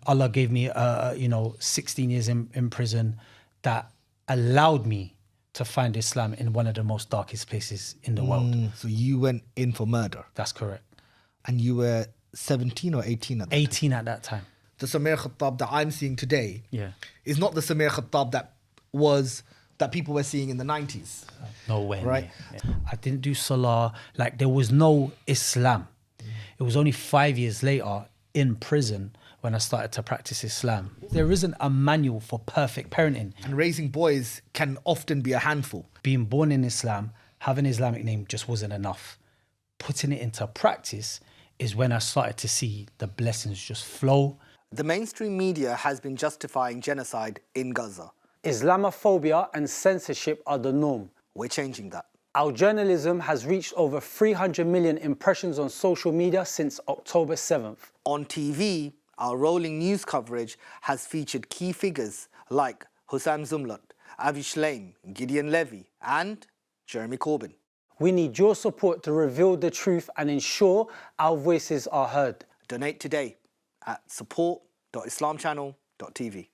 Allah gave me, 16 years in prison that allowed me to find Islam in one of the most darkest places in the world. So you went in for murder. That's correct. And you were 17 or 18 at that time? 18 at that time. The Samir Khattab that I'm seeing today Yeah. is not the Samir Khattab that people were seeing in the 90s. No way. Right. Yeah. I didn't do Salah. Like, there was no Islam. It was only 5 years later in prison when I started to practice Islam. There isn't a manual for perfect parenting. And raising boys can often be a handful. Being born in Islam, having an Islamic name just wasn't enough. Putting it into practice is when I started to see the blessings just flow. The mainstream media has been justifying genocide in Gaza. Islamophobia and censorship are the norm. We're changing that. Our journalism has reached over 300 million impressions on social media since October 7th. On TV, our rolling news coverage has featured key figures like Hussam Zumlot, Avi Shlaim, Gideon Levy, and Jeremy Corbyn. We need your support to reveal the truth and ensure our voices are heard. Donate today at support.islamchannel.tv.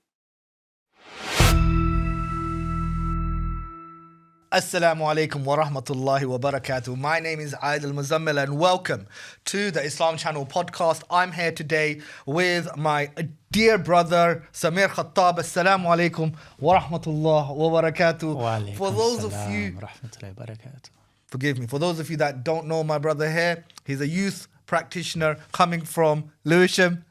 Assalamu alaikum wa rahmatullahi wa barakatuh. My name is Adel Mozammel and welcome to the Islam Channel podcast. I'm here today with my dear brother Samir Khattab. Assalamu alaikum wa rahmatullahi wa barakatuh. For those of you, forgive me, for those of you that don't know my brother here, he's a youth practitioner coming from Lewisham.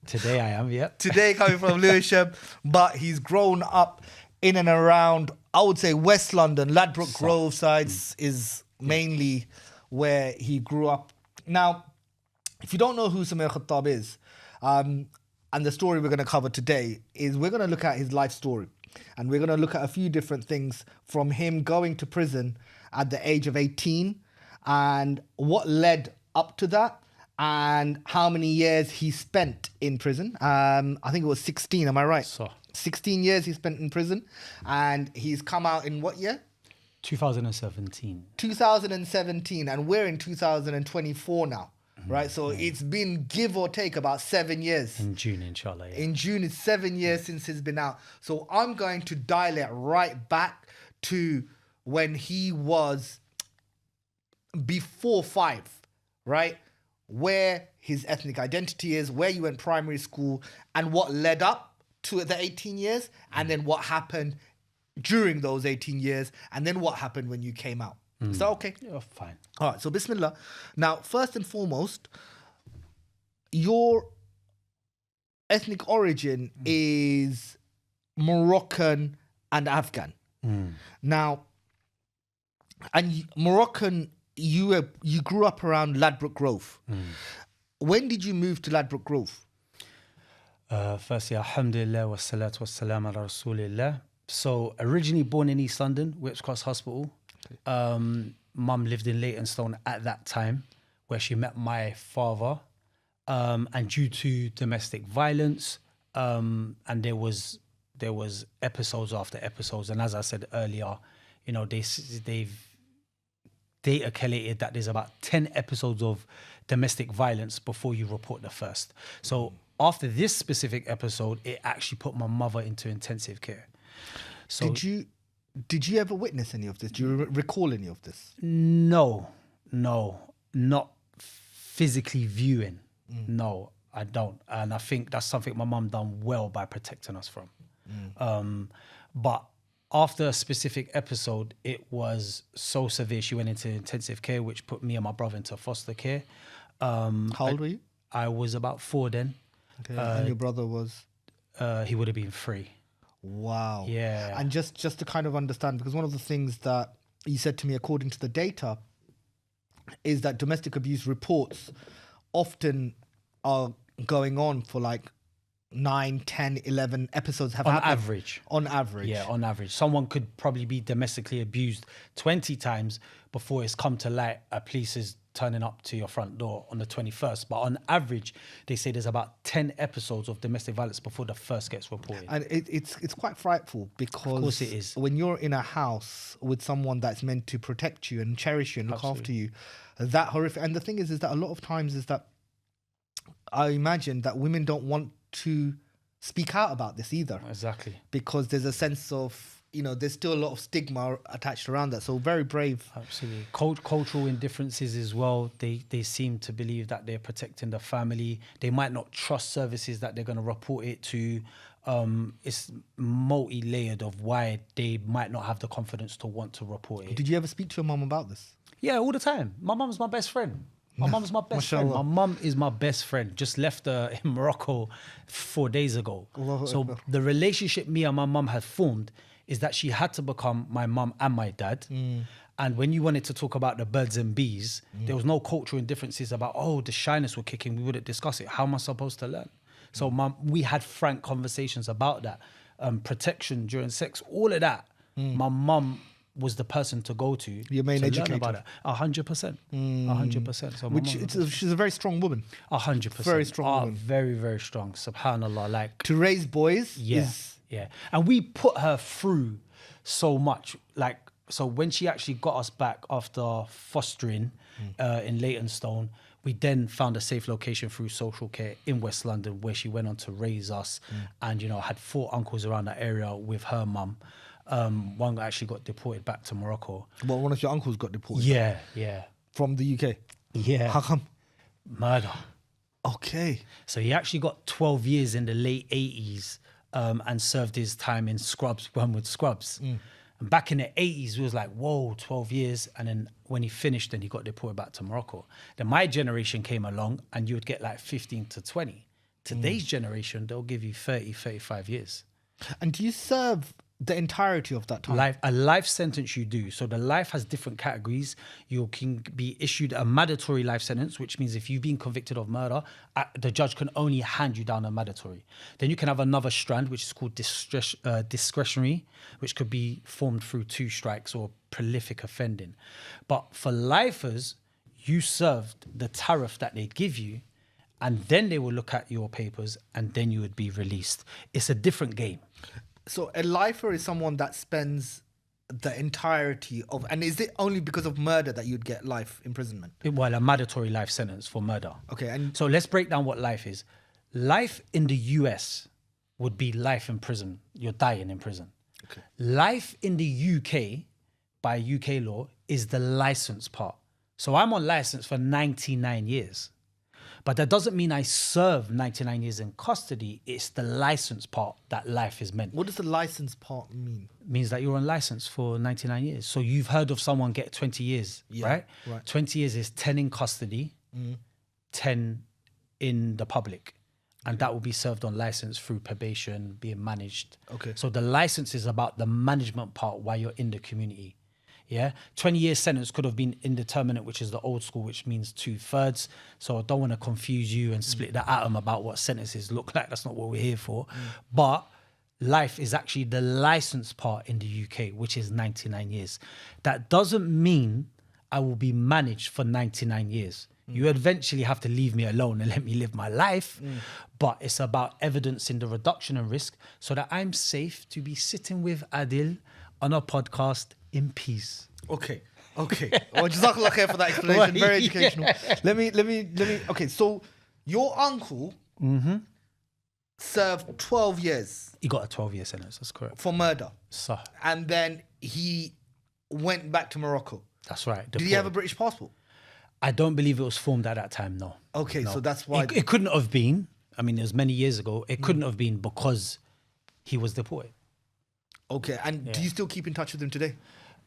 Today I am, yeah. Today coming from Lewisham, but he's grown up in and around, I would say, West London. Ladbroke Grove sides is mainly where he grew up. Now, if you don't know who Samir Khattab is, and the story we're going to cover today is we're going to look at his life story. And we're going to look at a few different things from him going to prison at the age of 18 and what led up to that and how many years he spent in prison. I think it was 16, am I right? 16 years he spent in prison, and he's come out in what year? 2017. 2017, and we're in 2024 now, right? So it's been give or take about 7 years. In June, inshallah. Yeah. In June, it's 7 years since he's been out. So I'm going to dial it right back to when he was before 5, right? Where his ethnic identity is, where you went primary school, and what led up to the 18 years, and then what happened during those 18 years, and then what happened when you came out. Is that okay? Yeah, fine. All right, so Bismillah. Now, first and foremost, your ethnic origin is Moroccan and Afghan. Now, and Moroccan, you grew up around Ladbroke Grove. When did you move to Ladbroke Grove? Firstly, alhamdulillah wa salatu wa salam ala rasulillah. So, originally born in East London, Whips Cross Hospital. Mum lived in Leytonstone at that time, where she met my father. And due to domestic violence, and there was episodes after episodes. And as I said earlier, you know, they've data collated that there's about 10 episodes of domestic violence before you report the first. So after this specific episode, it actually put my mother into intensive care. So did you ever witness any of this? Do you recall any of this? No, not physically viewing. No, I don't. And I think that's something my mum done well by protecting us from. But after a specific episode, it was so severe. She went into intensive care, which put me and my brother into foster care. How old were you? I was about 4 then. Okay. And your brother was? He would have been 3. Wow. Yeah. And just to kind of understand, because one of the things that you said to me, according to the data, is that domestic abuse reports often are going on for like 9, 10, 11 episodes have happened. On average. Yeah, on average. Someone could probably be domestically abused 20 times before it's come to light. A police is turning up to your front door on the 21st. But on average, they say there's about 10 episodes of domestic violence before the first gets reported. And it's quite frightful because of course it is. When you're in a house with someone that's meant to protect you and cherish you and look after you, that horrific. And the thing is that a lot of times is that I imagine that women don't want to speak out about this either. Exactly. Because there's a sense of, there's still a lot of stigma attached around that. So very brave. Absolutely. Cultural indifferences as well. They seem to believe that they're protecting the family. They might not trust services that they're going to report it to. It's multi-layered of why they might not have the confidence to want to report it. Did you ever speak to your mum about this? Yeah, all the time. My mum's my best friend. My mum's my best friend. My mum is my best friend. Just left in Morocco 4 days ago. So the relationship me and my mum had formed is that she had to become my mum and my dad. And when you wanted to talk about the birds and bees, there was no cultural indifferences about, the shyness we're kicking. We wouldn't discuss it. How am I supposed to learn? So we had frank conversations about that. Protection during sex, all of that. My mum was the person to go to. Your main educator. Learn about it. 100%. 100%. So she's a very strong woman. 100%. Very strong woman. Very, very strong. Subhanallah. Like, to raise boys. Yeah. And we put her through so much. Like, so when she actually got us back after fostering in Leytonstone, we then found a safe location through social care in West London, where she went on to raise us and, had 4 uncles around that area with her mum. One actually got deported back to Morocco. Well, one of your uncles got deported? Yeah. From the UK? Yeah. How come? Murder. Okay. So he actually got 12 years in the late 80s and served his time in Scrubs, Wormwood Scrubs. And back in the 80s, we was like, whoa, 12 years. And then when he finished, then he got deported back to Morocco. Then my generation came along and you would get like 15 to 20. Today's generation, they'll give you 30, 35 years. And do you serve the entirety of that time? A life sentence you do. So the life has different categories. You can be issued a mandatory life sentence, which means if you've been convicted of murder, the judge can only hand you down a mandatory. Then you can have another strand, which is called discretionary, which could be formed through 2 strikes or prolific offending. But for lifers, you served the tariff that they give you, and then they will look at your papers, and then you would be released. It's a different game. So a lifer is someone that spends the entirety of... And is it only because of murder that you'd get life imprisonment? Well, a mandatory life sentence for murder. Okay, and... So let's break down what life is. Life in the US would be life in prison. You're dying in prison. Okay. Life in the UK, by UK law, is the license part. So I'm on license for 99 years. But that doesn't mean I serve 99 years in custody. It's the license part that life is meant. What does the license part mean? It means that you're on license for 99 years. So you've heard of someone get 20 years, right? 20 years is 10 in custody, 10 in the public. And that will be served on license through probation, being managed. Okay. So the license is about the management part while you're in the community. Yeah, 20-year sentence could have been indeterminate, which is the old school, which means 2/3. So I don't want to confuse you and split the atom about what sentences look like. That's not what we're here for. But life is actually the license part in the UK, which is 99 years. That doesn't mean I will be managed for 99 years. You eventually have to leave me alone and let me live my life. But it's about evidencing the reduction in risk so that I'm safe to be sitting with Adil on a podcast in peace. Okay. Well, Jazakallah khair for that explanation. Very educational. Let me. Okay, so your uncle served 12 years. He got a 12-year sentence, that's correct. For murder. So, and then he went back to Morocco. That's right. Did he have a British passport? I don't believe it was formed at that time, no. Okay, No. so that's why... It couldn't have been. I mean, it was many years ago. It couldn't have been because he was deported. Okay, and do you still keep in touch with him today?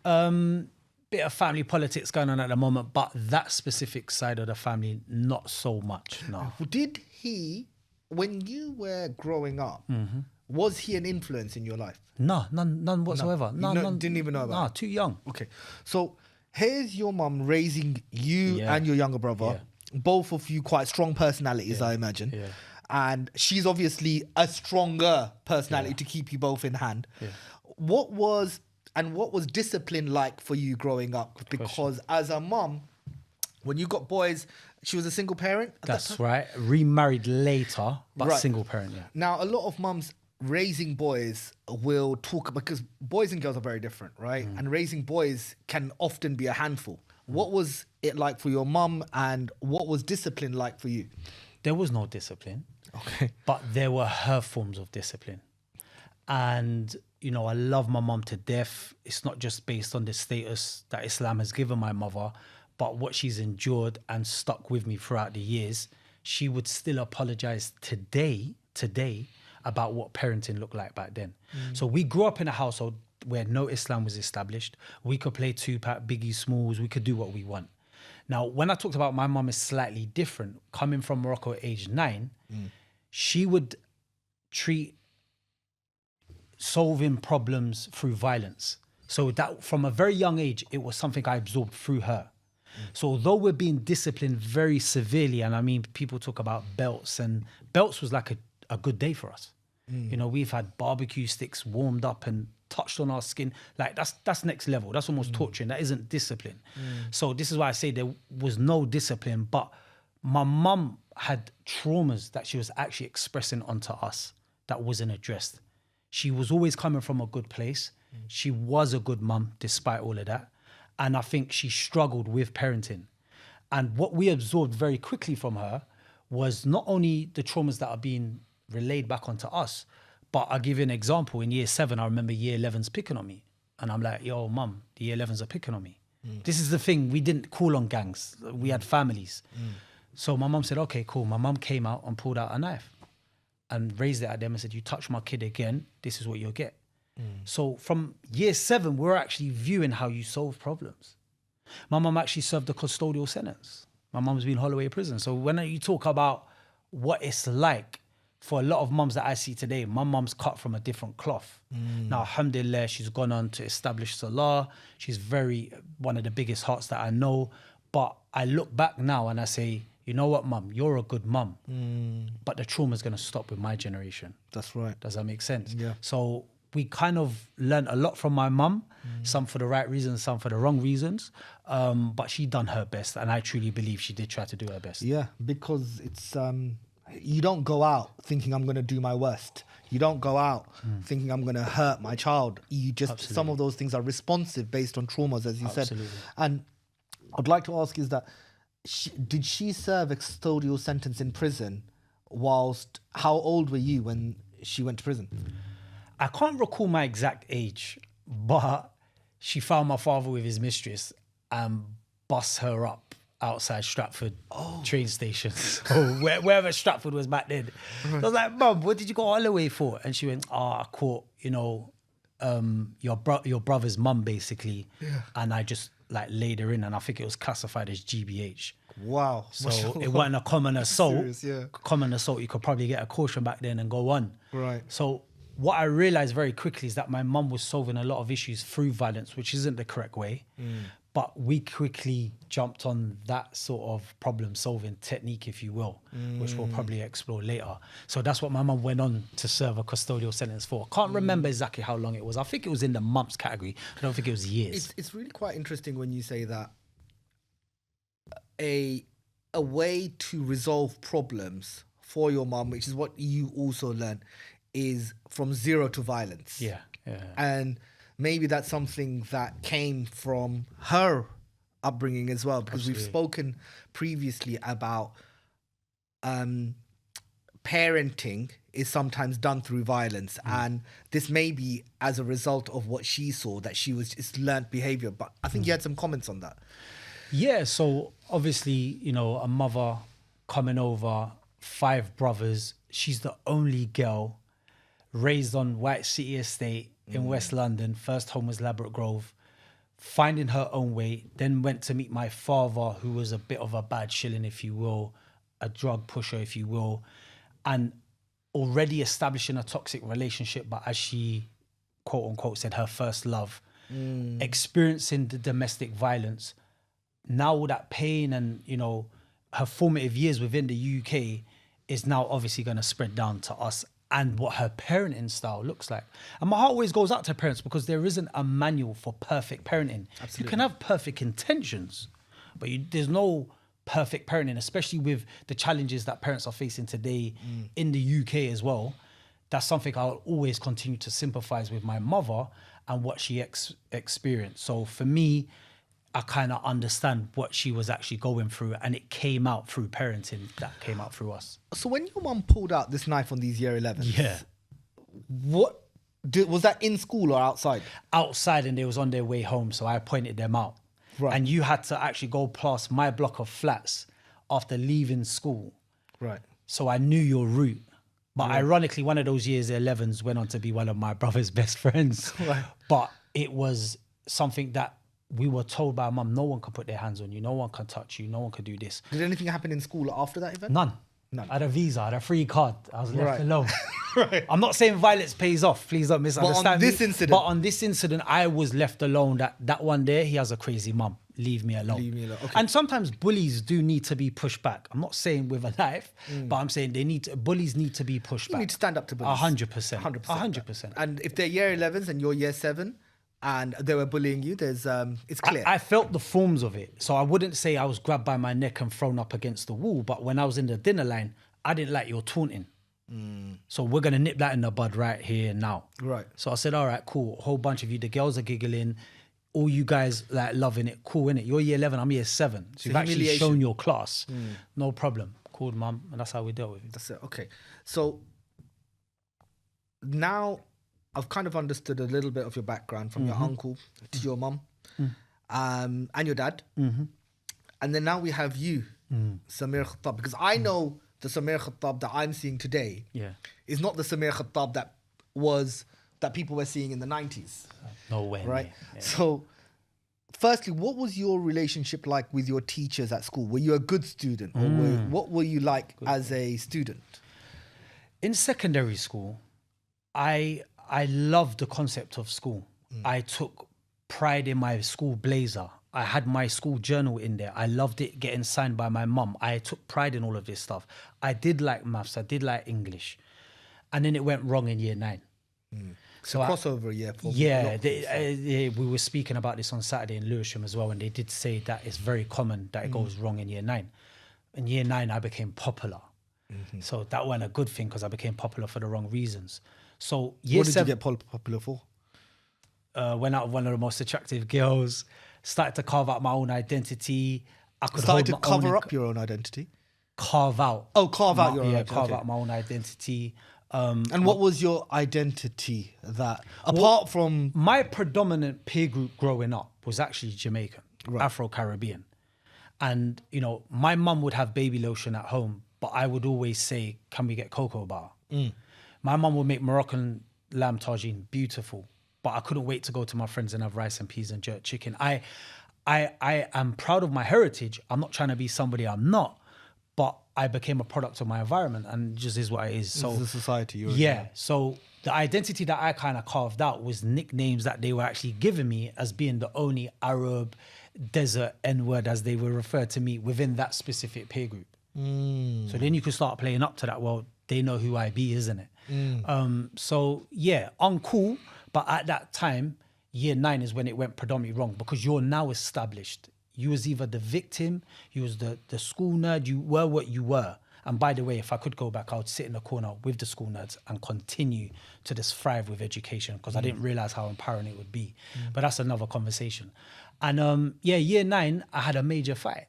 Bit of family politics going on at the moment, but that specific side of the family, not so much, no. Did he, when you were growing up, was he an influence in your life? No, none whatsoever. You didn't even know about No, it? too young. Okay, so here's your mum raising you and your younger brother, both of you quite strong personalities, I imagine. Yeah. And she's obviously a stronger personality to keep you both in hand. Yeah. What was discipline like for you growing up? Because as a mum, when you got boys, she was a single parent? That's right. Remarried later, but single parent, yeah. Now, a lot of mums raising boys will talk, because boys and girls are very different, right? And raising boys can often be a handful. What was it like for your mum, and what was discipline like for you? There was no discipline. Okay. But there were her forms of discipline. And, you know, I love my mum to death. It's not just based on the status that Islam has given my mother, but what she's endured and stuck with me throughout the years. She would still apologize today, about what parenting looked like back then. So we grew up in a household where no Islam was established. We could play Tupac, Biggie Smalls. We could do what we want. Now, when I talked about my mum is slightly different, coming from Morocco at age 9, she would treat solving problems through violence. So that from a very young age, it was something I absorbed through her. So although we're being disciplined very severely, and I mean, people talk about belts, and belts was like a good day for us. You know, we've had barbecue sticks warmed up and touched on our skin. Like that's next level. That's almost torturing. That isn't discipline. So this is why I say there was no discipline, but my mum had traumas that she was actually expressing onto us that wasn't addressed. She was always coming from a good place. She was a good mum despite all of that. And I think she struggled with parenting. And what we absorbed very quickly from her was not only the traumas that are being relayed back onto us, but I'll give you an example. In year 7, I remember year 11's picking on me. And I'm like, yo, mum, the year 11s are picking on me. This is the thing. We didn't call on gangs. We had families. So my mum said, okay, cool. My mum came out and pulled out a knife and raised it at them and said, you touch my kid again, this is what you'll get. So from year 7, we're actually viewing how you solve problems. My mum actually served a custodial sentence. My mum's been in Holloway prison. So when you talk about what it's like for a lot of mums that I see today, my mum's cut from a different cloth. Now, alhamdulillah, she's gone on to establish Salah. She's one of the biggest hearts that I know. But I look back now and I say, you know what, mum, you're a good mum. But the trauma's going to stop with my generation. That's right. Does that make sense? Yeah. So we kind of learned a lot from my mum, some for the right reasons, some for the wrong reasons. But she done her best. And I truly believe she did try to do her best. Yeah, because it's... you don't go out thinking I'm going to do my worst. You don't go out thinking I'm going to hurt my child. You just, some of those things are responsive based on traumas, as you said. And I'd like to ask is that, did she serve a custodial sentence in prison whilst, how old were you when she went to prison? I can't recall my exact age, but she found my father with his mistress and bust her up outside Stratford train stations, or wherever Stratford was back then. I was like, Mum, what did you go all the way for? And she went, I caught, your brother's mum, basically. Yeah. And I just like laid her in, and I think it was classified as GBH. Wow. So it wasn't a common assault. Serious, yeah. Common assault, you could probably get a caution back then and go on. Right. So what I realized very quickly is that my mum was solving a lot of issues through violence, which isn't the correct way. But we quickly jumped on that sort of problem-solving technique, if you will, which we'll probably explore later. So that's what my mum went on to serve a custodial sentence for. Can't remember exactly how long it was. I think it was in the months category. I don't think it was years. It's really quite interesting when you say that a way to resolve problems for your mum, which is what you also learned, is from zero to violence. Yeah. And maybe that's something that came from her upbringing as well, because we've spoken previously about parenting is sometimes done through violence, and this may be as a result of what she saw, that she was just learnt behavior. But I think you had some comments on that. Yeah, so obviously, a mother coming over, 5 brothers. She's the only girl raised on White City Estate in West London. First home was Ladbroke Grove. Finding her own way, then went to meet my father, who was a bit of a bad shilling, if you will, a drug pusher, if you will, and already establishing a toxic relationship, but as she, quote unquote, said, her first love, experiencing the domestic violence. Now all that pain and, her formative years within the UK is now obviously going to spread down to us and what her parenting style looks like. And my heart always goes out to parents, because there isn't a manual for perfect parenting. Absolutely. You can have perfect intentions, but there's no perfect parenting, especially with the challenges that parents are facing today in the UK as well. That's something I'll always continue to sympathize with my mother and what she experienced. So for me, I kind of understand what she was actually going through, and it came out through parenting. That came out through us. So when your mum pulled out this knife on these year 11s, Yeah. Was that in school or outside? Outside, and they was on their way home, so I pointed them out. Right. And you had to actually go past my block of flats after leaving school. Right. So I knew your route. But ironically, one of those years 11s went on to be one of my brother's best friends. Right. But it was something that we were told by mum, no one can put their hands on you, no one can touch you, no one can do this. Did anything happen in school after that event? None. None. I had a visa, I had a free card. I was left Right. alone. Right. I'm not saying violence pays off. Please don't misunderstand But on this me. incident- But on this incident, I was left alone. That one there, he has a crazy mum. Leave me alone. Leave me alone. Okay. And sometimes bullies do need to be pushed back. I'm not saying with a knife, but I'm saying bullies need to be pushed You back. need to stand up to bullies. 100%. 100%. 100%. And if they're year 11s and you're year 7 and they were bullying you, there's it's clear. I felt the forms of it. So I wouldn't say I was grabbed by my neck and thrown up against the wall. But when I was in the dinner line, I didn't like your taunting. So we're going to nip that in the bud right here now. Right. So I said, all right, cool. A whole bunch of you, the girls are giggling. All you guys like loving it. Cool, innit? You're year 11, I'm year 7. So you've actually humiliation. shown your class. No problem. Called mum, and that's how we dealt with it. That's it. Okay. So now I've kind of understood a little bit of your background from your uncle to your mum and your dad. And then now we have you, Samir Khattab, because I know the Samir Khattab that I'm seeing today Yeah. is not the Samir Khattab that people were seeing in the 90s. No way. Right. mate. Yeah. So, firstly, what was your relationship like with your teachers at school? Were you a good student, or what were you like as a student? In secondary school, I loved the concept of school. I took pride in my school blazer. I had my school journal in there. I loved it getting signed by my mum. I took pride in all of this stuff. I did like maths. I did like English. And then it went wrong in year 9. So crossover year for Yeah, we were speaking about this on Saturday in Lewisham as well, and they did say that it's very common that it goes wrong in year 9. In year 9, I became popular. So that wasn't a good thing because I became popular for the wrong reasons. So year what did 7, you get popular for? went out with one of the most attractive girls, started to carve out my own identity. I could Started to hold my own cover up your own identity. carve out. Oh, carve out your own identity. carve okay. out my own identity. And what was your identity that, apart from... My predominant peer group growing up was actually Jamaican, Right. Afro-Caribbean. And, you know, my mum would have baby lotion at home, but I would always say, can we get cocoa bar? My mum would make Moroccan lamb tagine, beautiful. But I couldn't wait to go to my friends and have rice and peas and jerk chicken. I am proud of my heritage. I'm not trying to be somebody I'm not, but I became a product of my environment, and it just is what it is. So the society you're in. yeah. So the identity that I kind of carved out was nicknames that they were actually giving me as being the only Arab desert N-word, as they were referred to me within that specific peer group. So then you could start playing up to that. Well, they know who I be, isn't it? So yeah, uncool. But at that time, year 9 is when it went predominantly wrong, because you're now established. You was either the victim, you was the school nerd, you were what you were. And by the way, if I could go back, I would sit in the corner with the school nerds and continue to just thrive with education, because I didn't realize how empowering it would be. But that's another conversation. And yeah, year 9, I had a major fight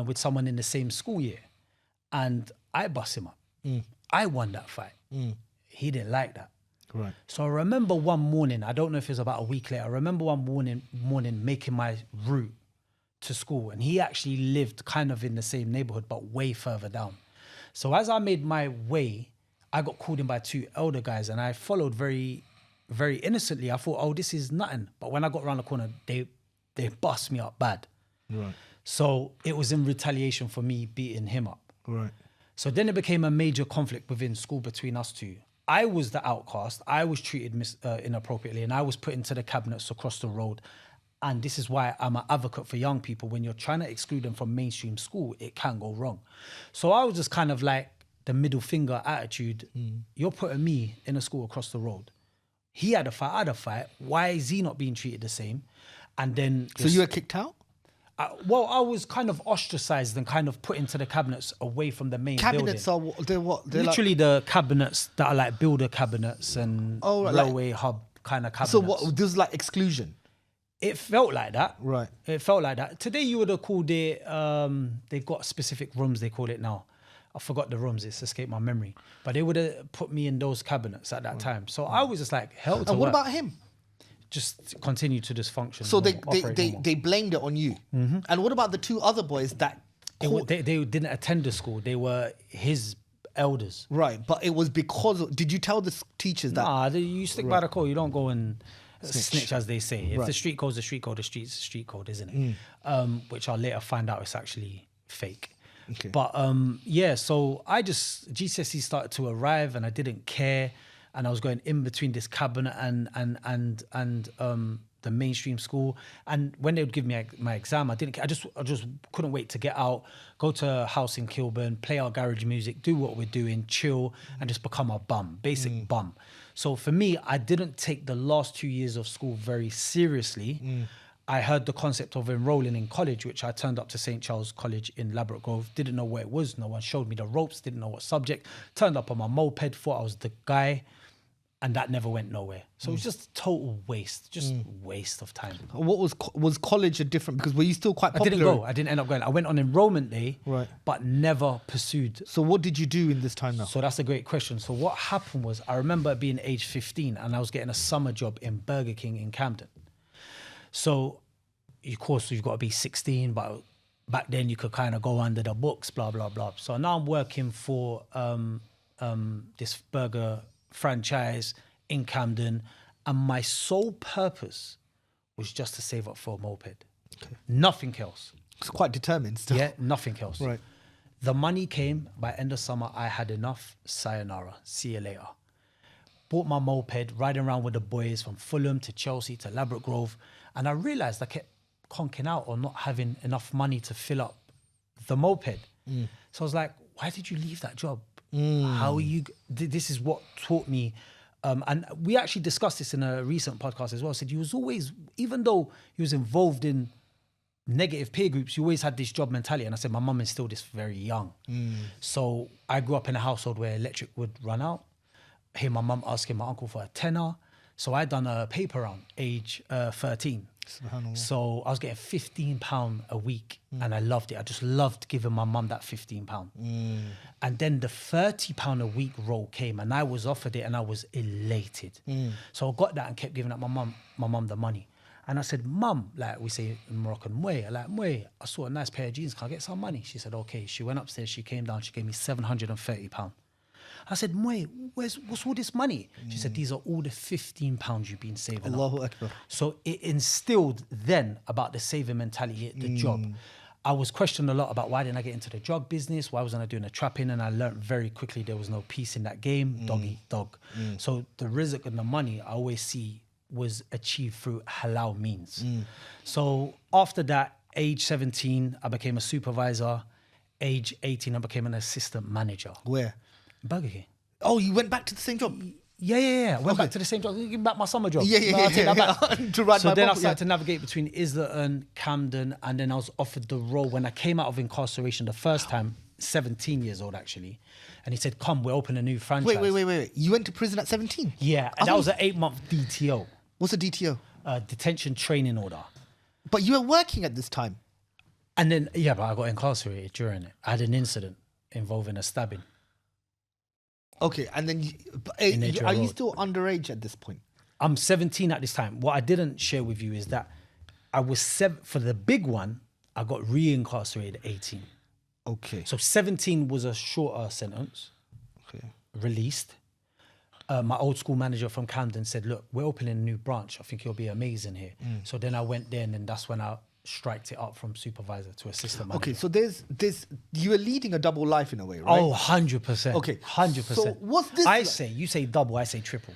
with someone in the same school year. And I bust him up. I won that fight. He didn't like that. Right. So I remember one morning, I don't know if it was about a week later, I remember one morning making my route to school, and he actually lived kind of in the same neighborhood, but way further down. So as I made my way, I got called in by 2 elder guys, and I followed very, very innocently. I thought, oh, this is nothing. But when I got around the corner, they bust me up bad. Right. So it was in retaliation for me beating him up. Right. So then it became a major conflict within school between us two. I was the outcast. I was treated inappropriately, and I was put into the cabinets across the road. And this is why I'm an advocate for young people. When you're trying to exclude them from mainstream school, it can go wrong. So I was just kind of like the middle finger attitude. You're putting me in a school across the road. He had a fight, I had a fight. Why is he not being treated the same? And then... So you were kicked out? Well, I was kind of ostracized and kind of put into the cabinets away from the main Cabinets building. they're what? They're Literally the cabinets that are like builder cabinets and Oh, right, railway hub kind of cabinets. So what? This is like exclusion. It felt like that. Right. It felt like that. Today you would have called it, they've got specific rooms, they call it now. I forgot the rooms, it's escaped my memory. But they would have put me in those cabinets at that time. So I was just like, hell to And what work. about him? Just continue to dysfunction. So operate normal. they blamed it on you. And what about the two other boys that They didn't attend the school. They were his elders. Right, but it was because did you tell the teachers that? Nah, you stick by the code. You don't go and snitch as they say. If Right. the street code's the street code, the street's the street code, isn't it? Which I'll later find out it's actually fake. Okay. But yeah, so GCSE started to arrive and I didn't care. And I was going in between this cabinet and the mainstream school. And when they would give me my exam, I didn't care. I just couldn't wait to get out, go to a house in Kilburn, play our garage music, do what we're doing, chill, and just become a bum, basic bum. So for me, I didn't take the last 2 years of school very seriously. I heard the concept of enrolling in college, which I turned up to St. Charles College in Ladbroke Grove, didn't know where it was. No one showed me the ropes, didn't know what subject. Turned up on my moped, thought I was the guy. And that never went nowhere. So it was just total waste, waste of time. What was college a different? Because were you still quite popular? I didn't go. I didn't end up going. I went on enrollment day, Right. but never pursued. So what did you do in this time now? So that's a great question. So what happened was I remember being age 15 and I was getting a summer job in Burger King in Camden. So, of course, you've got to be 16, but back then you could kind of go under the books, blah, blah, blah. So now I'm working for this burger franchise in Camden, and my sole purpose was just to save up for a moped. Okay. Nothing else. It's quite determined still. Yeah, nothing else. Right. The money came, by end of summer, I had enough. Sayonara, see you later. Bought my moped, riding around with the boys from Fulham to Chelsea to Ladbroke Grove, and I realised I kept conking out on not having enough money to fill up the moped. So I was like, why did you leave that job? How are you? This is what taught me. And we actually discussed this in a recent podcast as well. I said you was always, even though he was involved in negative peer groups, you always had this job mentality. And I said, my mum is still this very young. So I grew up in a household where electric would run out. Hear my mum asking my uncle for a tenner. So I done a paper round, age 13. So I was getting £15 a week and I loved it. I just loved giving my mum that £15. And then the £30 a week role came and I was offered it and I was elated. So I got that and kept giving up my mum the money. And I said, Mum, like we say in Moroccan, Mwe, I saw a nice pair of jeans, can I get some money? She said, okay. She went upstairs, she came down, she gave me £730. I said, Mwe, what's all this money? She said, these are all the £15 you've been saving up. Allahu Akbar. So it instilled then about the saving mentality at the job. I was questioned a lot about why didn't I get into the drug business? Why wasn't I doing the trapping? And I learned very quickly there was no peace in that game, dog eat dog. So the rizq and the money I always see was achieved through halal means. So after that, age 17, I became a supervisor. Age 18, I became an assistant manager. Where? Burger King. Oh, you went back to the same job? Yeah. Went back to the same job. Give back my summer job. Yeah. I'll take that back. To ride so my then I bike, started to navigate between Islington, Camden, and then I was offered the role when I came out of incarceration the first time, 17 years old actually. And he said, come, we're opening a new franchise. Wait. You went to prison at 17? Yeah, and that was an 8-month DTO. What's a DTO? Detention training order. But you were working at this time? And then, but I got incarcerated during it. I had an incident involving a stabbing. Okay, and then are you still underage at this point? I'm 17 at this time. What I didn't share with you is that I was for the big one, I got re-incarcerated at 18. Okay. So 17 was a shorter sentence. Okay. Released. My old school manager from Camden said, look, we're opening a new branch. I think you'll be amazing here. So then I went there and then that's when I striked it up from supervisor to assistant manager. Okay, so there's you are leading a double life in a way, right? Oh, 100%. Okay. 100%. So what's this you say double, I say triple.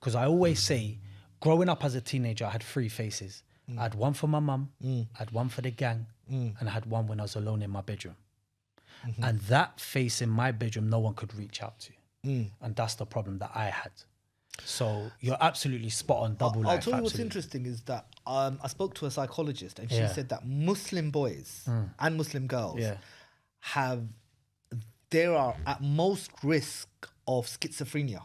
Because I always say, growing up as a teenager, I had 3 faces. I had one for my mum, I had one for the gang, and I had one when I was alone in my bedroom. And that face in my bedroom, no one could reach out to. And that's the problem that I had. So you're absolutely spot on, double life. I'll tell you what's absolutely. interesting is that I spoke to a psychologist and she said that Muslim boys and Muslim girls they are at most risk of schizophrenia.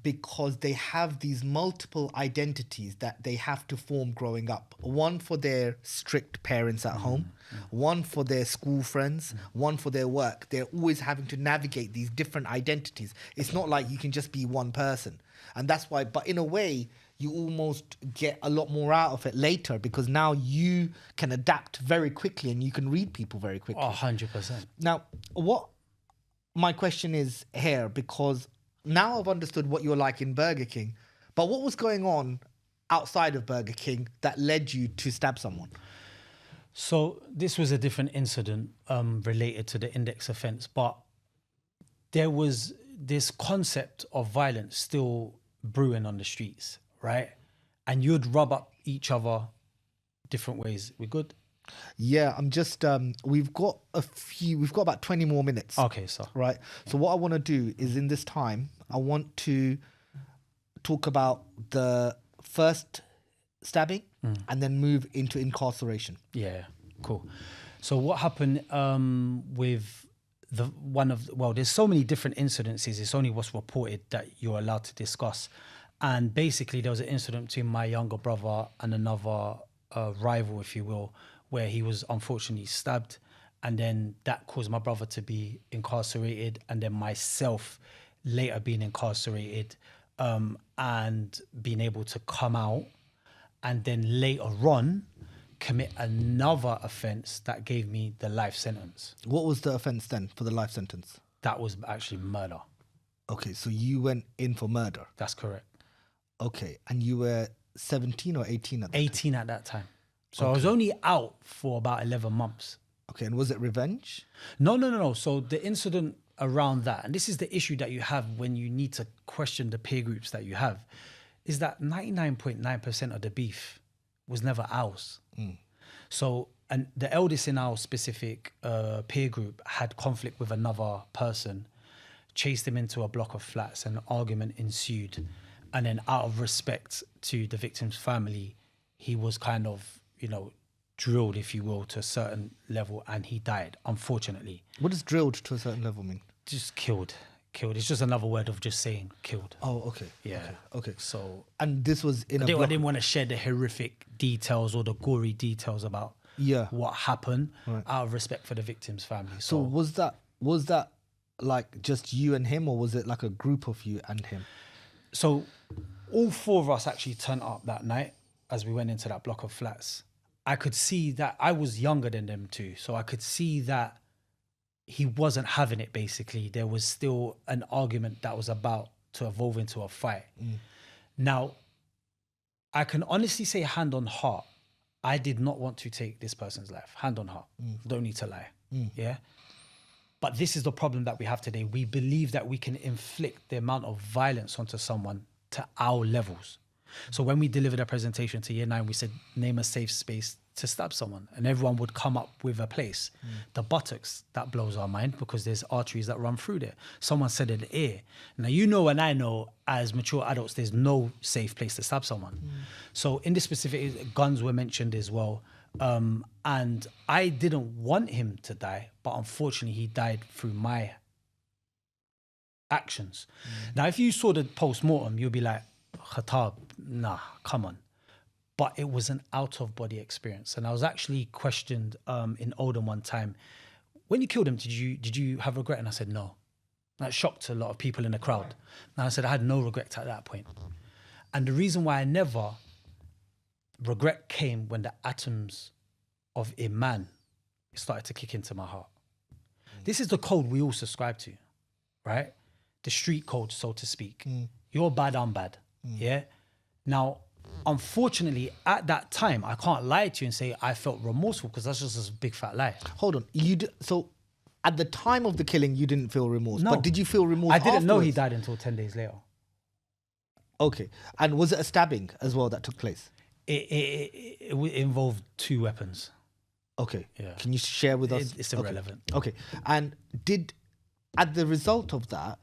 because they have these multiple identities that they have to form growing up. One for their strict parents at home, one for their school friends, one for their work. They're always having to navigate these different identities. It's not like you can just be one person. And that's why, but in a way, you almost get a lot more out of it later because now you can adapt very quickly and you can read people very quickly. 100%. Now, what my question is here, because now I've understood what you're like in Burger King, but what was going on outside of Burger King that led you to stab someone? So this was a different incident related to the index offence, but there was this concept of violence still brewing on the streets, right? And you'd rub up each other different ways. We good? Yeah, I'm just, we've got about 20 more minutes. Okay, so. Right. So what I want to do is in this time, I want to talk about the first stabbing and then move into incarceration. Yeah, cool. So what happened with there's so many different incidences. It's only what's reported that you're allowed to discuss. And basically there was an incident between my younger brother and another rival, if you will, where he was unfortunately stabbed, and then that caused my brother to be incarcerated, and then myself later being incarcerated and being able to come out, and then later on commit another offence that gave me the life sentence. What was the offence then for the life sentence? That was actually murder. Okay, so you went in for murder. That's correct. Okay, and you were 17 or 18 at that 18 at that time. So I was only out for about 11 months. Okay, and was it revenge? No. So the incident around that, and this is the issue that you have when you need to question the peer groups that you have, is that 99.9% of the beef was never ours. So, and the eldest in our specific peer group had conflict with another person, chased him into a block of flats, and an argument ensued. And then out of respect to the victim's family, he was kind of, drilled, if you will, to a certain level, and he died, unfortunately. What does drilled to a certain level mean? Just killed. It's just another word of just saying killed. Oh, okay. Yeah. Okay. So, and this was in I didn't want to share the horrific details or the gory details about what happened out of respect for the victim's family. So was that like just you and him, or was it like a group of you and him? So all four of us actually turned up that night as we went into that block of flats. I could see that I was younger than them too. So I could see that he wasn't having it, basically. There was still an argument that was about to evolve into a fight. Now, I can honestly say, hand on heart, I did not want to take this person's life. Hand on heart. Don't need to lie. Yeah? But this is the problem that we have today. We believe that we can inflict the amount of violence onto someone to our levels. So when we delivered a presentation to Year 9, we said, name a safe space to stab someone. And everyone would come up with a place. The buttocks, that blows our mind because there's arteries that run through there. Someone said an ear. Now, and I know as mature adults, there's no safe place to stab someone. So in this specific, guns were mentioned as well. And I didn't want him to die, but unfortunately he died through my actions. Now, if you saw the post-mortem, you'd be like, Khattab, nah, come on. But it was an out-of-body experience. And I was actually questioned in Oldham one time, when you killed him, did you have regret? And I said, no. That shocked a lot of people in the crowd. And I said, I had no regret at that point. And the reason why I never regret came when the atoms of Iman started to kick into my heart. This is the code we all subscribe to, right? The street code, so to speak. You're bad, I'm bad. Yeah. Now, unfortunately, at that time, I can't lie to you and say I felt remorseful, because that's just a big fat lie. Hold on. So at the time of the killing, you didn't feel remorse. No. But did you feel remorse I didn't know he afterwards? died until 10 days later. Okay. And was it a stabbing as well that took place? It involved 2 weapons. Okay. Yeah. Can you share with us? It's irrelevant. Okay. And at the result of that,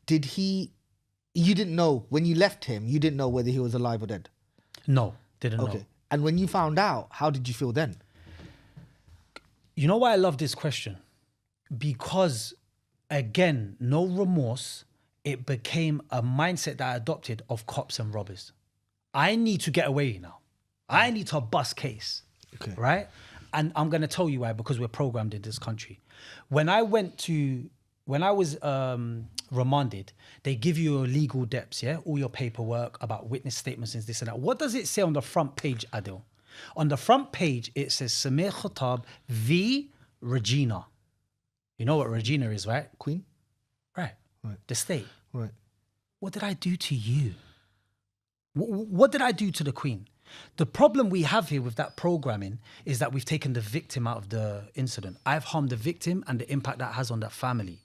you didn't know, when you left him, you didn't know whether he was alive or dead? No, didn't know. And when you found out, how did you feel then? You know why I love this question? Because, again, no remorse. it became a mindset that I adopted of cops and robbers. I need to get away now. I need to bust case, right? And I'm going to tell you why, because we're programmed in this country. When I was remanded, they give you your legal depths, yeah? All your paperwork about witness statements and this and that. What does it say on the front page, Adil? On the front page, it says Samir Khattab v. Regina. You know what Regina is, right? Queen? Right. The state. Right. What did I do to you? What did I do to the Queen? The problem we have here with that programming is that we've taken the victim out of the incident. I've harmed the victim and the impact that has on that family.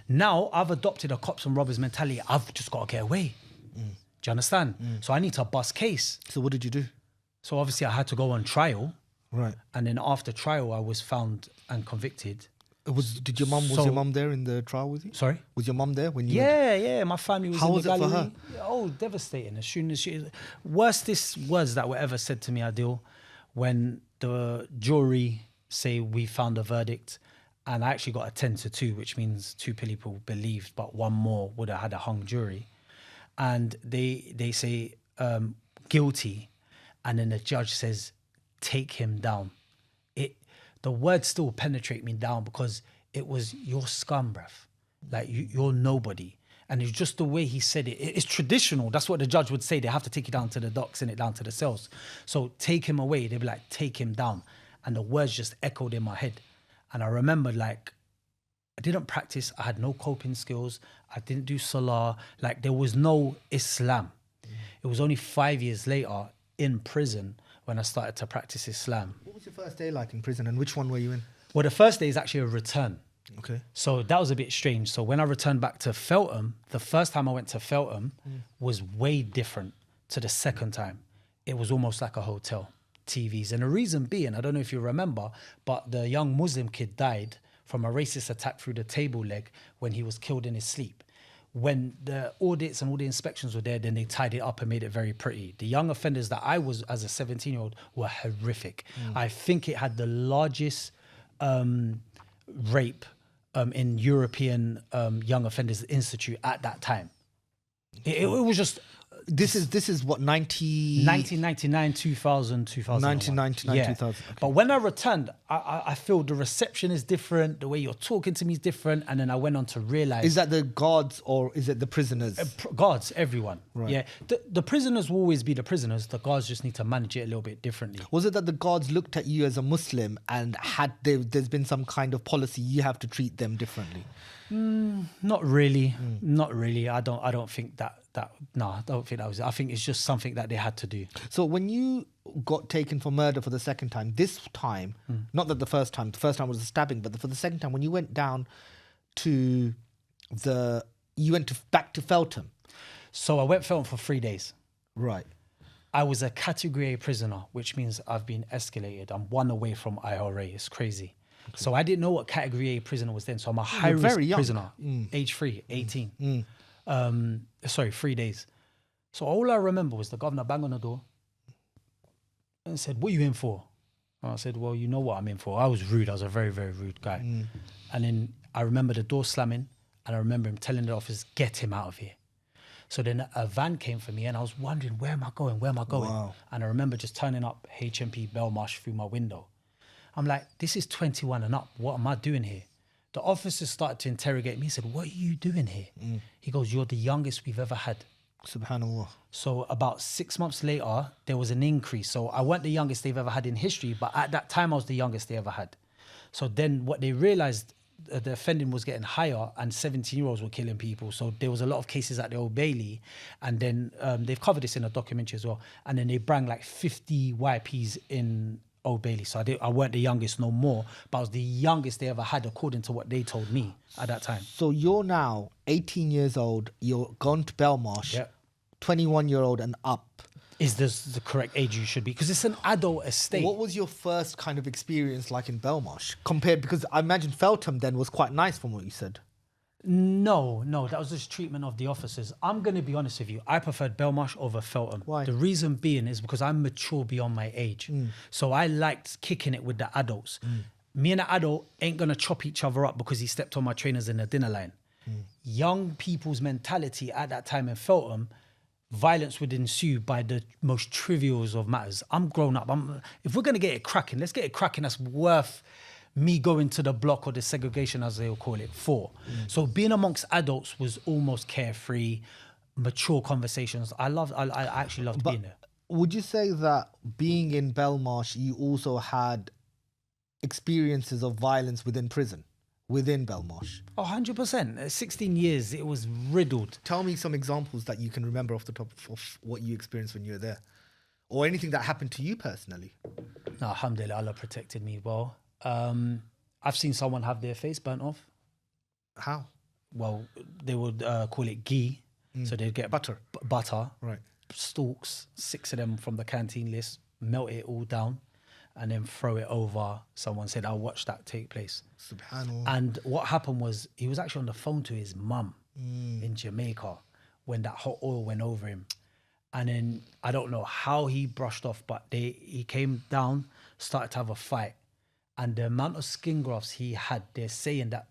Now I've adopted a cops and robbers mentality. I've just got to get away. Do you understand? So I need to bust case. So what did you do? So obviously I had to go on trial. Right. And then after trial, I was found and convicted. Was your mum there in the trial with you? Sorry? Was your mum there when you? Yeah. My family was How in was the it for gallery. her? Oh, devastating. As soon as worst words that were ever said to me, Adil, when the jury say we found a verdict, and I actually got a 10-2, which means 2 people believed, but 1 more would have had a hung jury. And they say guilty, and then the judge says, take him down. The words still penetrate me down because it was your scum, bruv. Like, you're nobody. And it's just the way he said it. It's traditional. That's what the judge would say. They have to take you down to the docks, send it down to the cells. So take him away. They'd be like, take him down. And the words just echoed in my head. And I remember, like, I didn't practice. I had no coping skills. I didn't do salah. Like, there was no Islam. It was only 5 years later in prison when I started to practice Islam. What was your first day like in prison, and which one were you in? Well, the first day is actually a return. Okay. So that was a bit strange. So when I returned back to Feltham, the first time I went to Feltham was way different to the second time. It was almost like a hotel, TVs. And the reason being, I don't know if you remember, but the young Muslim kid died from a racist attack through the table leg when he was killed in his sleep. When the audits and all the inspections were there, then they tied it up and made it very pretty. The young offenders that I was as a 17-year-old were horrific. I think it had the largest rape in European Young Offenders Institute at that time. It was just... This is what, 1999, 2000, 2001. 1999, 2000. Okay. But when I returned, I feel the reception is different, the way you're talking to me is different, and then I went on to realize... Is that the guards or is it the prisoners? Guards, everyone. Right. Yeah. The prisoners will always be the prisoners. The guards just need to manage it a little bit differently. Was it that the guards looked at you as a Muslim and there's been some kind of policy you have to treat them differently? Not really. Not really. I don't think that. No, I don't think that was it. I think it's just something that they had to do. So when you got taken for murder for the second time, this time, not that the first time was a stabbing, but for the second time, when you went down to back to Feltham. So I went Feltham for 3 days. Right. I was a category A prisoner, which means I've been escalated. I'm 1 away from IRA. It's crazy. Okay. So I didn't know what category A prisoner was then. So I'm a high-risk prisoner, age 3, 18. 3 days. So all I remember was the governor banged on the door and said, "What are you in for?" And I said, "Well, you know what I'm in for." I was rude. I was a very, very rude guy. And then I remember the door slamming, and I remember him telling the officers, "Get him out of here." So then a van came for me, and I was wondering, where am I going? Where am I going? Wow. And I remember just turning up HMP Belmarsh through my window. I'm like, this is 21 and up. What am I doing here? The officer started to interrogate me. He said, "What are you doing here?" He goes, "You're the youngest we've ever had." Subhanallah. So about 6 months later, there was an increase. So I weren't the youngest they've ever had in history, but at that time I was the youngest they ever had. So then what they realized, the offending was getting higher and 17-year-olds were killing people. So there was a lot of cases at the Old Bailey. And then they've covered this in a documentary as well. And then they brought like 50 YPs in Old Bailey. So I weren't the youngest no more, but I was the youngest they ever had according to what they told me at that time. So you're now 18 years old, you're gone to Belmarsh, 21-year-old and up. Is this the correct age you should be? Because it's an adult estate. What was your first kind of experience like in Belmarsh? Because I imagine Feltham then was quite nice from what you said. No, that was just treatment of the officers. I'm going to be honest with you. I preferred Belmarsh over Feltham. Why? The reason being is because I'm mature beyond my age. So I liked kicking it with the adults. Me and the adult ain't going to chop each other up because he stepped on my trainers in the dinner line. young people's mentality at that time in Feltham, violence would ensue by the most trivials of matters. I'm grown up. If we're going to get it cracking, let's get it cracking. That's worth me going to the block or the segregation, as they'll call it, for. So being amongst adults was almost carefree, mature conversations. I actually loved being there. Would you say that being in Belmarsh, you also had experiences of violence within prison, within Belmarsh? Oh, 100%. 16 years, it was riddled. Tell me some examples that you can remember off the top of what you experienced when you were there, or anything that happened to you personally. No, alhamdulillah, Allah protected me well. I've seen someone have their face burnt off. How? Well, they would call it ghee. So they'd get Butter. Butter, Right. stalks, 6 of them from the canteen list, melt it all down, and then throw it over. Someone said, I'll watch that take place. Subhanallah. And what happened was he was actually on the phone to his mum in Jamaica when that hot oil went over him. And then I don't know how he brushed off, but he came down, started to have a fight. And the amount of skin grafts he had, they're saying that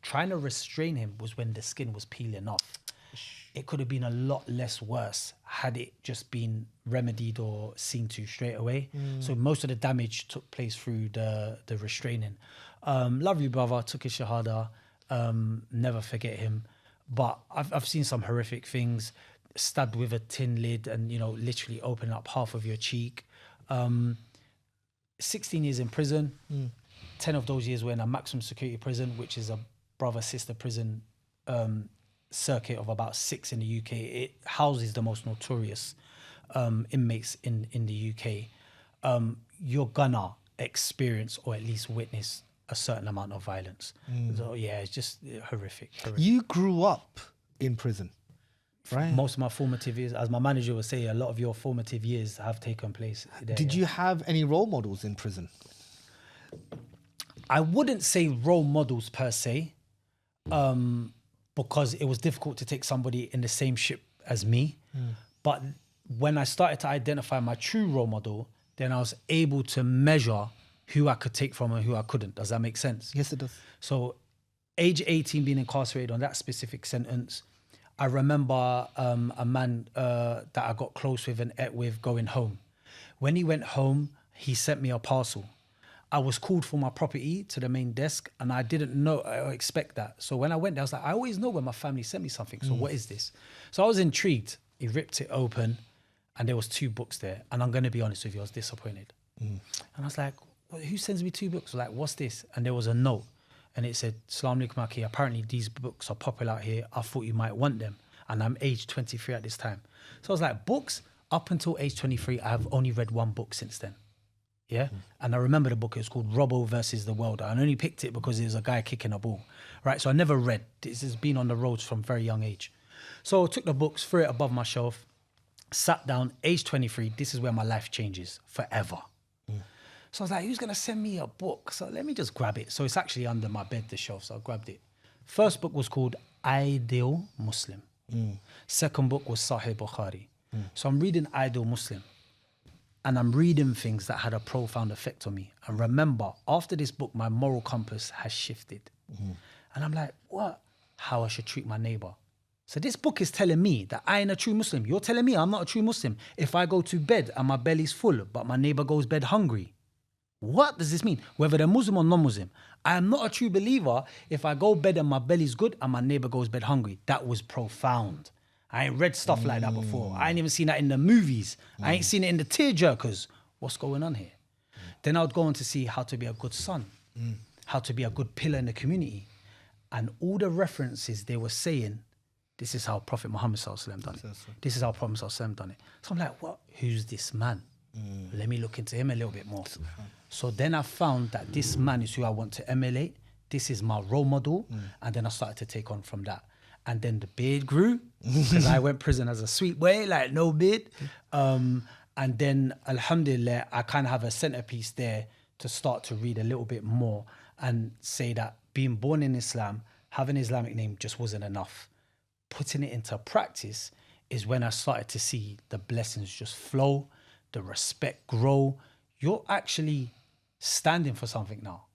trying to restrain him was when the skin was peeling off. It could have been a lot less worse had it just been remedied or seen to straight away. So most of the damage took place through the restraining. Lovely brother, took his shahada, never forget him. But I've seen some horrific things, stabbed with a tin lid and, literally opening up half of your cheek. 16 years in prison, 10 of those years were in a maximum security prison, which is a brother-sister prison circuit of about 6 in the UK. It houses the most notorious inmates in the UK. You're gonna experience or at least witness a certain amount of violence. So yeah, it's just horrific. You grew up in prison, right? Most of my formative years, as my manager would say, a lot of your formative years have taken place there. Did you have any role models in prison? I wouldn't say role models per se, because it was difficult to take somebody in the same ship as me. But when I started to identify my true role model, then I was able to measure who I could take from and who I couldn't. Does that make sense? Yes, it does. So age 18 being incarcerated on that specific sentence, I remember a man that I got close with and ate with going home. When he went home, he sent me a parcel. I was called for my property to the main desk and I didn't know or expect that. So when I went there, I was like, I always know when my family sent me something. So what is this? So I was intrigued. He ripped it open and there was 2 books there. And I'm going to be honest with you, I was disappointed. And I was like, well, who sends me 2 books? Like, what's this? And there was a note and it said, Assalamu alaikum Aki, apparently these books are popular out here. I thought you might want them. And I'm age 23 at this time. So I was like, books? Up until age 23, I have only read 1 book since then. Yeah. And I remember the book, it was called Robbo versus the World. I only picked it because it was a guy kicking a ball. Right. So I never read. This has been on the roads from very young age. So I took the books, threw it above my shelf, sat down, age 23. This is where my life changes forever. So I was like, who's going to send me a book? So let me just grab it. So it's actually under my bed, the shelf. So I grabbed it. First book was called Adel Muslim. Second book was Sahih Bukhari. So I'm reading Adel Muslim. And I'm reading things that had a profound effect on me. And remember, after this book, my moral compass has shifted. And I'm like, what? How I should treat my neighbor. So this book is telling me that I ain't a true Muslim. You're telling me I'm not a true Muslim. If I go to bed and my belly's full, but my neighbor goes bed hungry. What does this mean? Whether they're Muslim or non-Muslim. I am not a true believer if I go bed and my belly's good and my neighbor goes bed hungry. That was profound. I ain't read stuff like that before. I ain't even seen that in the movies. I ain't seen it in the tearjerkers. What's going on here? Then I would go on to see how to be a good son, how to be a good pillar in the community. And all the references they were saying, this is how Prophet Muhammad ﷺ done it. This is how Prophet ﷺ done it. So I'm like, what? Who's this man? Let me look into him a little bit more. So then I found that this man is who I want to emulate. This is my role model. And then I started to take on from that. And then the beard grew because I went prison as a sweet boy, like no beard. And then, alhamdulillah, I kind of have a centerpiece there to start to read a little bit more and say that being born in Islam, having an Islamic name just wasn't enough. Putting it into practice is when I started to see the blessings just flow, the respect grow. You're actually standing for something now.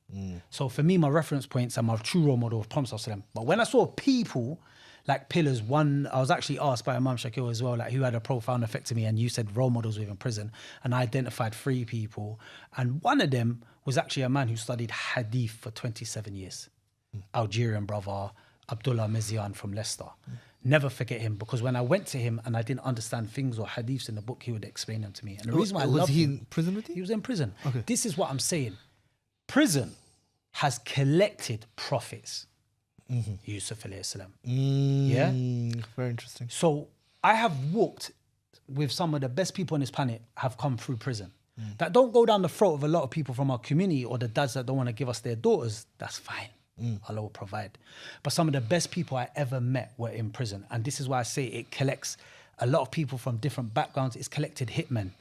So for me, my reference points and my true role model was Prophet ﷺ. But when I saw people like pillars, I was actually asked by Imam Shakil as well, like who had a profound effect on me, and you said role models within prison, and I identified 3 people, and one of them was actually a man who studied hadith for 27 years. Algerian brother, Abdullah Mezian from Leicester. Never forget him, because when I went to him and I didn't understand things or hadiths in the book, he would explain them to me. And the reason why I was loved he him, in prison with you? he was in prison. Okay. This is what I'm saying. Prison has collected prophets. Yusuf alayhi salam. Yeah? Very interesting. So I have walked with some of the best people on this planet have come through prison. That don't go down the throat of a lot of people from our community, or the dads that don't want to give us their daughters. That's fine. Allah will provide. But some of the best people I ever met were in prison. And this is why I say it collects a lot of people from different backgrounds. It's collected hitmen.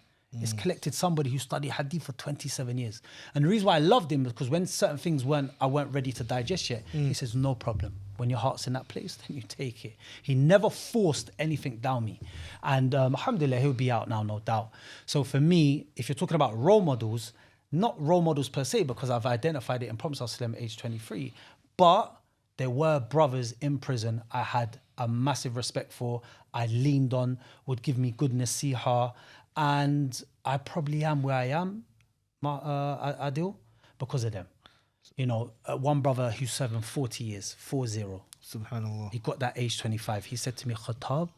It's collected somebody who studied hadith for 27 years. And the reason why I loved him is because when certain things I weren't ready to digest yet, he says, no problem. When your heart's in that place, then you take it. He never forced anything down me. And alhamdulillah, he'll be out now, no doubt. So for me, if you're talking about role models, not role models per se, because I've identified it in Prophet ﷺ, age 23, but there were brothers in prison I had a massive respect for, I leaned on, would give me good nasiha, and I probably am where I am, Adil, because of them. You know, one brother who's serving 40 years, 40. Subhanallah. He got that age 25. He said to me, Khattab,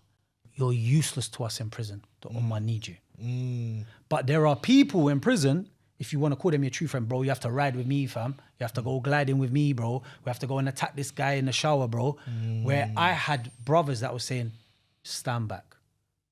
you're useless to us in prison. The Ummah need you. But there are people in prison, if you want to call them your true friend, bro, you have to ride with me, fam. You have to go gliding with me, bro. We have to go and attack this guy in the shower, bro. Where I had brothers that were saying, stand back.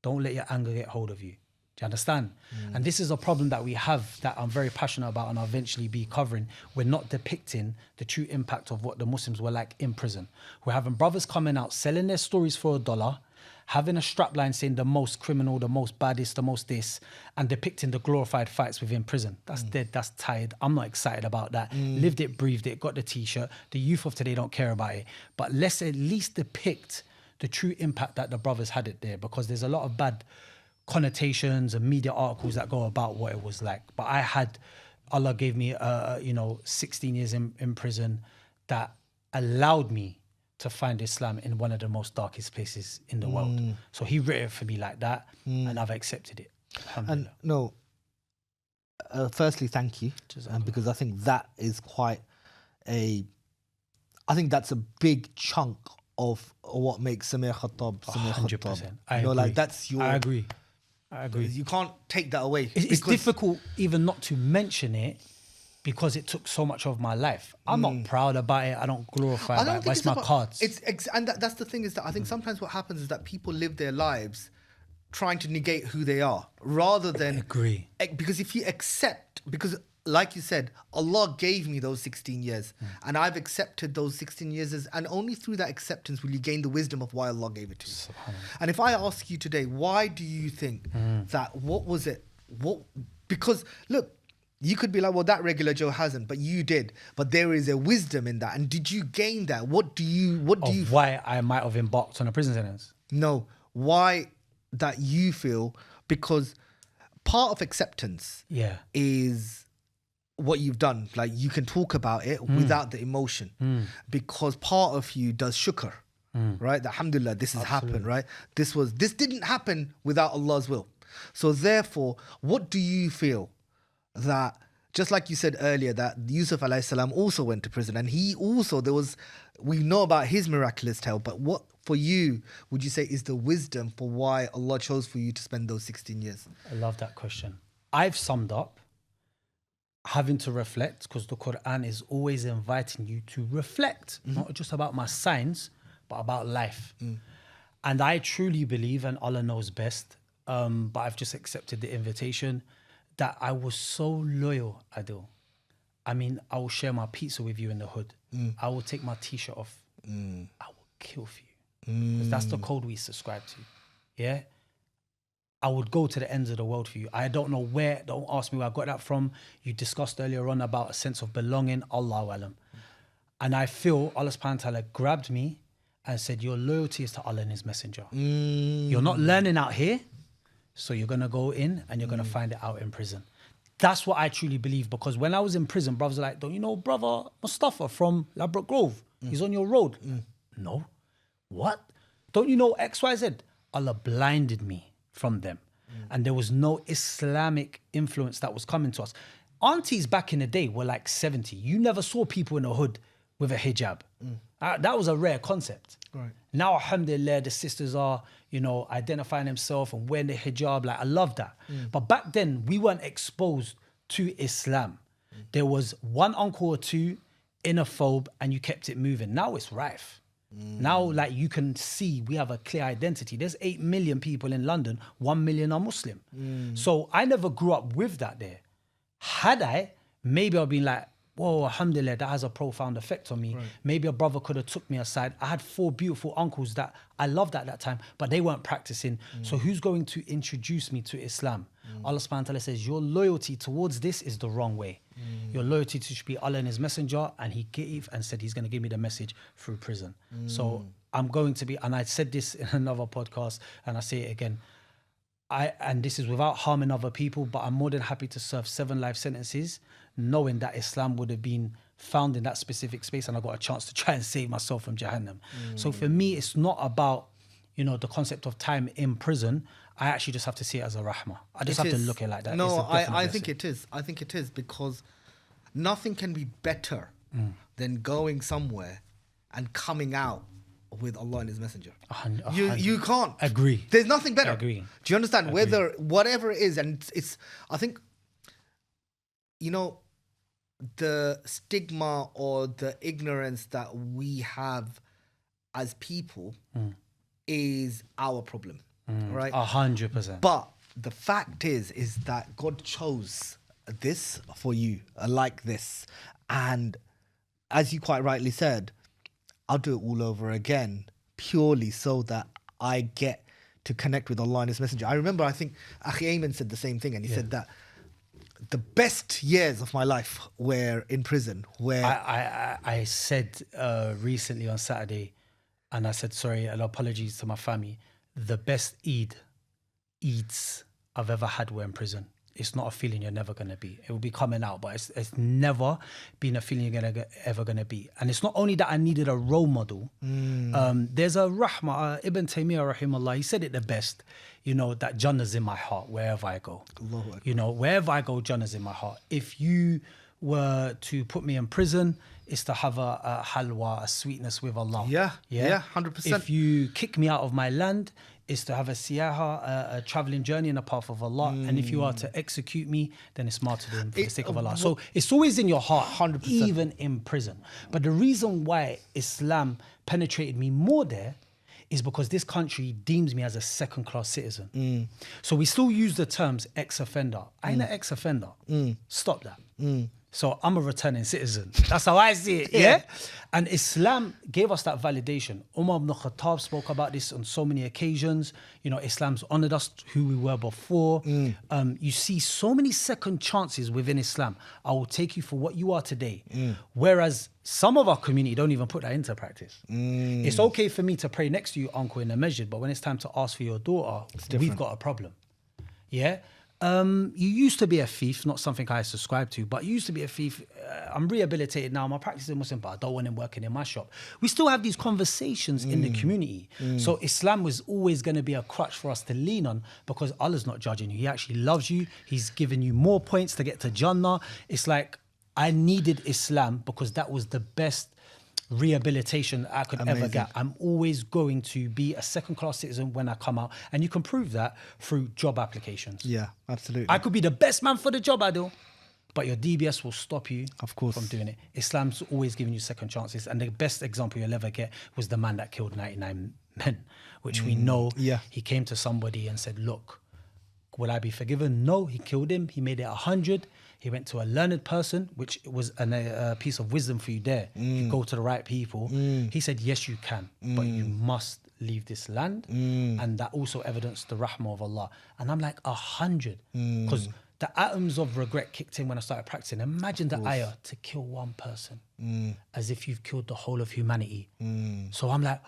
Don't let your anger get hold of you. Do you understand? And this is a problem that we have that I'm very passionate about and I'll eventually be covering. We're not depicting the true impact of what the Muslims were like in prison. We're having brothers coming out, selling their stories for $1, having a strapline saying the most criminal, the most baddest, the most this, and depicting the glorified fights within prison. That's dead, that's tired. I'm not excited about that. Lived it, breathed it, got the t-shirt. The youth of today don't care about it. But let's at least depict the true impact that the brothers had it there, because there's a lot of bad connotations and media articles that go about what it was like. But Allah gave me, 16 years in prison that allowed me to find Islam in one of the most darkest places in the world. So he wrote it for me like that, and I've accepted it. And no, firstly, thank you, because I think that is quite I think that's a big chunk of what makes Samir Khattab Samir 100%. Khattab. I agree. Like that's your. I agree. You can't take that away. It's difficult even not to mention it because it took so much of my life. I'm not proud about it. I don't glorify it, but it's my cards. That's the thing, is that I think sometimes what happens is that people live their lives trying to negate who they are rather than... agree. Because if you accept... Because like you said, Allah gave me those 16 years and I've accepted those 16 years and only through that acceptance will you gain the wisdom of why Allah gave it to you. And if I ask you today, why do you think that, what was it? Because look, you could be like, well, that regular Joe hasn't, but you did. But there is a wisdom in that. And did you gain that? Why I might have embarked on a prison sentence? No, why that you feel, because part of acceptance is what you've done. Like you can talk about it without the emotion because part of you does shukr, right? That, alhamdulillah, this has happened, right? This didn't happen without Allah's will. So therefore, what do you feel that, just like you said earlier, that Yusuf alayhi salam also went to prison and he also, we know about his miraculous tale, but what for you would you say is the wisdom for why Allah chose for you to spend those 16 years? I love that question. I've summed up having to reflect, because the Quran is always inviting you to reflect, not just about my science, but about life. And I truly believe, and Allah knows best, but I've just accepted the invitation, that I was so loyal, Adil. I mean, I will share my pizza with you in the hood. I will take my t-shirt off. I will kill for you. Because that's the code we subscribe to. Yeah? I would go to the ends of the world for you. I don't know where, don't ask me where I got that from. You discussed earlier on about a sense of belonging, Allahu Alam. And I feel Allah subhanahu wa ta'ala grabbed me and said, your loyalty is to Allah and His Messenger. You're not learning out here, so you're going to go in and you're going to find it out in prison. That's what I truly believe, because when I was in prison, brothers are like, don't you know brother Mustafa from Ladbroke Grove? He's on your road. No. What? Don't you know XYZ? Allah blinded me from them. And there was no Islamic influence that was coming to us. Aunties back in the day were like 70. You never saw people in the hood with a hijab. That was a rare concept. Right. Now, alhamdulillah, the sisters are, identifying themselves and wearing the hijab. Like, I love that. But back then, we weren't exposed to Islam. There was one uncle or two in a phobe, and you kept it moving. Now it's rife. Now, like, you can see we have a clear identity. There's 8 million people in London, 1 million are Muslim. So I never grew up with that there. Had I, maybe I'd been like, whoa, alhamdulillah, that has a profound effect on me. Right. Maybe a brother could have took me aside. I had 4 beautiful uncles that I loved at that time, but they weren't practicing. So who's going to introduce me to Islam? Allah subhanahu wa ta'ala says, your loyalty towards this is the wrong way. Your loyalty to should be Allah and his messenger, and he gave and said he's going to give me the message through prison. So I'm going to be, and I said this in another podcast, and I say it again, and this is without harming other people, but I'm more than happy to serve 7 life sentences, knowing that Islam would have been found in that specific space, and I got a chance to try and save myself from Jahannam. So for me, it's not about, the concept of time in prison. I actually just have to see it as a rahmah. I just have to look at it like that. No, I think it is. I think it is, because nothing can be better than going somewhere and coming out with Allah and his messenger. You can't. Agree. There's nothing better. Agree. Do you understand? Whether, whatever it is, and it's I think, the stigma or the ignorance that we have as people is our problem, right? 100%. But the fact is that God chose this for you, like this. And as you quite rightly said, I'll do it all over again, purely so that I get to connect with Allah and his messenger. I remember, I think Akhi Ayman said the same thing, and he said that the best years of my life were in prison, where I said recently on Saturday, and I said, sorry, and apologies to my family, the best Eids I've ever had were in prison. It's not a feeling you're never going to be. It will be coming out, but it's never been a feeling you're ever going to be. And it's not only that I needed a role model. There's a rahmah, Ibn Taymiyyah rahimahullah, he said it the best, that Jannah's in my heart wherever I go. Wherever I go, Jannah's in my heart. If you were to put me in prison, is to have a halwa, a sweetness with Allah. Yeah, 100%. If you kick me out of my land, is to have a siyaha, a traveling journey in the path of Allah. And if you are to execute me, then it's martyrdom for the sake of Allah. So it's always in your heart, 100%. even in prison. But the reason why Islam penetrated me more there is because this country deems me as a second-class citizen. So we still use the terms ex-offender. I ain't an ex-offender. Stop that. So I'm a returning citizen. That's how I see it, yeah? And Islam gave us that validation. Umar ibn Khattab spoke about this on so many occasions. Islam's honored us who we were before. You see so many second chances within Islam. I will take you for what you are today. Whereas some of our community don't even put that into practice. It's okay for me to pray next to you, uncle, in the masjid, but when it's time to ask for your daughter, we've got a problem. Yeah? You used to be a thief, not something I subscribe to, but you used to be a thief. I'm rehabilitated now. I'm a practicing Muslim, but I don't want him working in my shop. We still have these conversations in the community. So Islam was always going to be a crutch for us to lean on, because Allah's not judging you. He actually loves you. He's given you more points to get to Jannah. It's like I needed Islam because that was the best rehabilitation I could ever get. I'm always going to be a second-class citizen when I come out, and you can prove that through job applications. Yeah, absolutely. I could be the best man for the job, Adel, but your DBS will stop you, of course, from doing it. Islam's always giving you second chances, and the best example you'll ever get was the man that killed 99 men, which we know he came to somebody and said, look, will I be forgiven? No, he killed him. He made it 100. He went to a learned person, which was a piece of wisdom for you there. You go to the right people. He said, yes, you can, but you must leave this land. And that also evidenced the rahmah of Allah. And I'm like, 100. Because the atoms of regret kicked in when I started practicing. Imagine the ayah, to kill one person, as if you've killed the whole of humanity. So I'm like,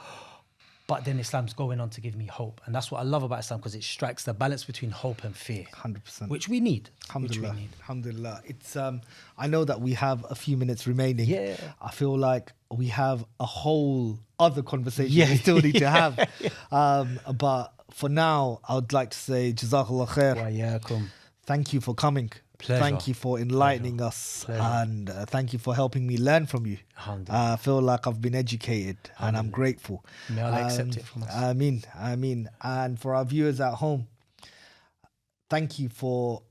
But then Islam's going on to give me hope. And that's what I love about Islam, because it strikes the balance between hope and fear. 100%. Which we need. Alhamdulillah. Alhamdulillah. It's I know that we have a few minutes remaining. Yeah. I feel like we have a whole other conversation we still need to have. But for now, I would like to say Jazakallah khair. Wa iyaakum. Thank you for coming. Pleasure. Thank you for enlightening us. And thank you for helping me learn from you. I feel like I've been educated and I'm grateful. May Allah accept it from us. Ameen. Ameen. And for our viewers at home, thank you for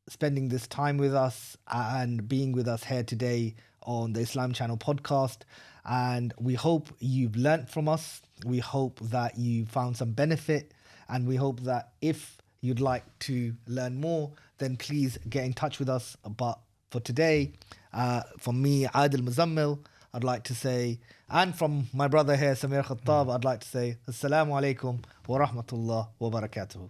spending this time with us and being with us here today on the Islam Channel podcast. And we hope you've learnt from us. We hope that you found some benefit. And we hope that if you'd like to learn more, then please get in touch with us. But for today, from me, Adel Mozammel, I'd like to say, and from my brother here, Samir Khattab, I'd like to say, Assalamu alaikum wa rahmatullah wa barakatuh.